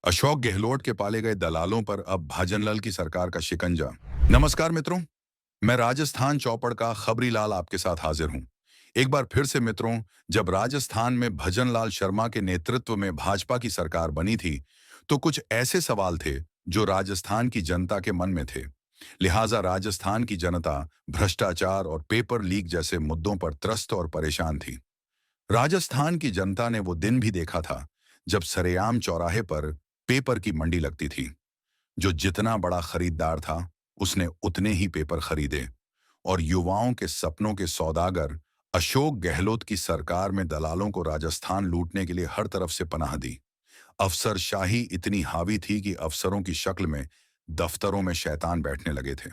अशोक गहलोत के पाले गए दलालों पर अब भाजनलाल की सरकार का शिकंजा। नमस्कार मित्रों, मैं राजस्थान चौपड़ का खबरी लाल आपके साथ हाजिर हूं। एक बार फिर से मित्रों, जब राजस्थान में भजनलाल शर्मा के नेतृत्व में भाजपा की सरकार बनी थी, तो कुछ ऐसे सवाल थे जो राजस्थान की जनता के मन में थे। लिहाजा राजस्थान की जनता भ्रष्टाचार और पेपर लीक जैसे मुद्दों पर त्रस्त और परेशान थी। राजस्थान की जनता ने वो दिन भी देखा था जब सरेआम चौराहे पर पेपर की मंडी लगती थी। जो जितना बड़ा खरीदार था, उसने उतने ही पेपर खरीदे और युवाओं के सपनों के सौदागर अशोक गहलोत की सरकार में दलालों को राजस्थान लूटने के लिए हर तरफ से पनाह दी। अफसरशाही इतनी हावी थी कि अफसरों की शक्ल में दफ्तरों में शैतान बैठने लगे थे।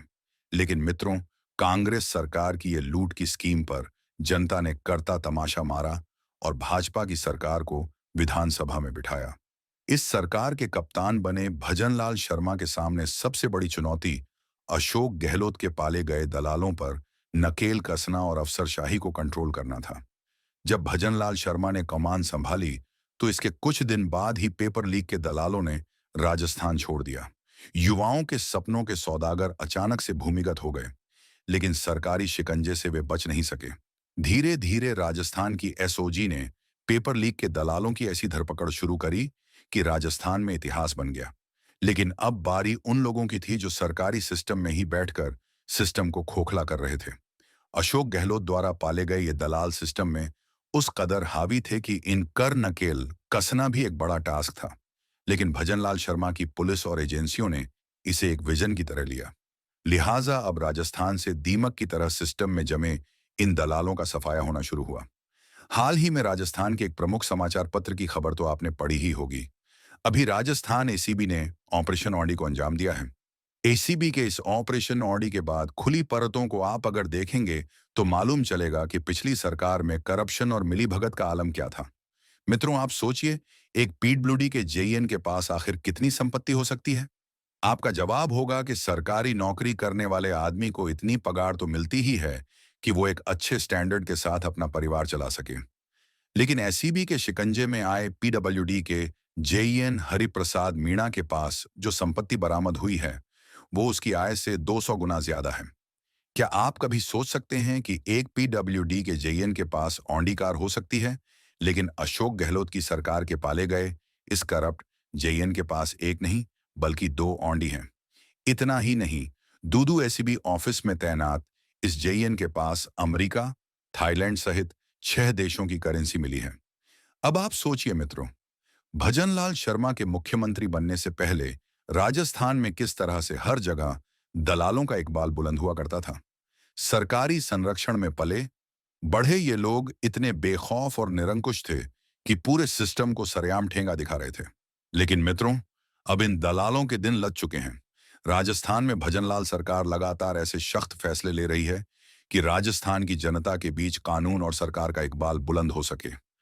लेकिन मित्रों, कांग्रेस सरकार की ये लूट की स्कीम पर जनता ने करता तमाशा मारा और भाजपा की सरकार को विधानसभा में बिठाया। इस सरकार के कप्तान बने भजनलाल शर्मा के सामने सबसे बड़ी चुनौती अशोक गहलोत के पाले गए दलालों पर नकेल कसना और अफसरशाही को कंट्रोल करना था। जब भजनलाल शर्मा ने कमान संभाली, तो इसके कुछ दिन बाद ही पेपर लीक के दलालों ने राजस्थान छोड़ दिया। युवाओं के सपनों के सौदागर अचानक से भूमिगत हो गए, लेकिन सरकारी शिकंजे से वे बच नहीं सके। धीरे धीरे राजस्थान की एसओजी ने पेपर लीक के दलालों की ऐसी धरपकड़ शुरू करी कि राजस्थान में इतिहास बन गया। लेकिन अब बारी उन लोगों की थी जो सरकारी सिस्टम में ही बैठकर सिस्टम को खोखला कर रहे थे। अशोक गहलोत द्वारा पाले गए ये दलाल सिस्टम में उस कदर हावी थे कि इन कर नकेल कसना भी एक बड़ा टास्क था। लेकिन भजनलाल शर्मा की पुलिस और एजेंसियों ने इसे एक विजन की तरह लिया। लिहाजा अब राजस्थान से दीमक की तरह सिस्टम में जमे इन दलालों का सफाया होना शुरू हुआ। हाल ही में राजस्थान के एक प्रमुख समाचार पत्र की खबर तो आपने पढ़ी ही होगी। अभी राजस्थान एसीबी ने ऑपरेशन ऑडी को अंजाम दिया है। एसीबी के इस ऑपरेशन ऑडी के बाद खुली परतों को आप अगर देखेंगे, तो मालूम चलेगा कि पिछली सरकार में करप्शन और मिलीभगत का आलम क्या था। मित्रों, आप सोचिए, एक पीडब्ल्यूडी के जेईएन के पास आखिर कितनी संपत्ति हो सकती है? आपका जवाब होगा कि सरकारी नौकरी करने वाले आदमी को इतनी पगार तो मिलती ही है कि वो एक अच्छे स्टैंडर्ड के साथ अपना परिवार चला सके। लेकिन एसीबी के शिकंजे में आए पीडब्ल्यूडी के जेईएन हरिप्रसाद मीणा के पास जो संपत्ति बरामद हुई है, वो उसकी आय से 200 गुना ज्यादा है। क्या आप कभी सोच सकते हैं कि एक पीडब्ल्यूडी के जेईएन के पास ऑडी कार हो सकती है, लेकिन अशोक गहलोत की सरकार के पाले गए इस करप्ट जेईएन के पास एक नहीं बल्कि 2 ऑडी हैं। इतना ही नहीं, दूदू एसीबी ऑफिस में तैनात इस जेईएन के पास अमेरिका, थाईलैंड सहित 6 देशों की करेंसी मिली है। अब आप सोचिए मित्रों, भजनलाल शर्मा के मुख्यमंत्री बनने से पहले राजस्थान में किस तरह से हर जगह दलालों का इकबाल बुलंद हुआ करता था। सरकारी संरक्षण में पले बढ़े ये लोग इतने बेखौफ और निरंकुश थे कि पूरे सिस्टम को सरेआम ठेंगा दिखा रहे थे। लेकिन मित्रों, अब इन दलालों के दिन लग चुके हैं। राजस्थान में भजनलाल सरकार लगातार ऐसे सख्त फैसले ले रही है कि राजस्थान की जनता के बीच कानून और सरकार का इकबाल बुलंद हो सके।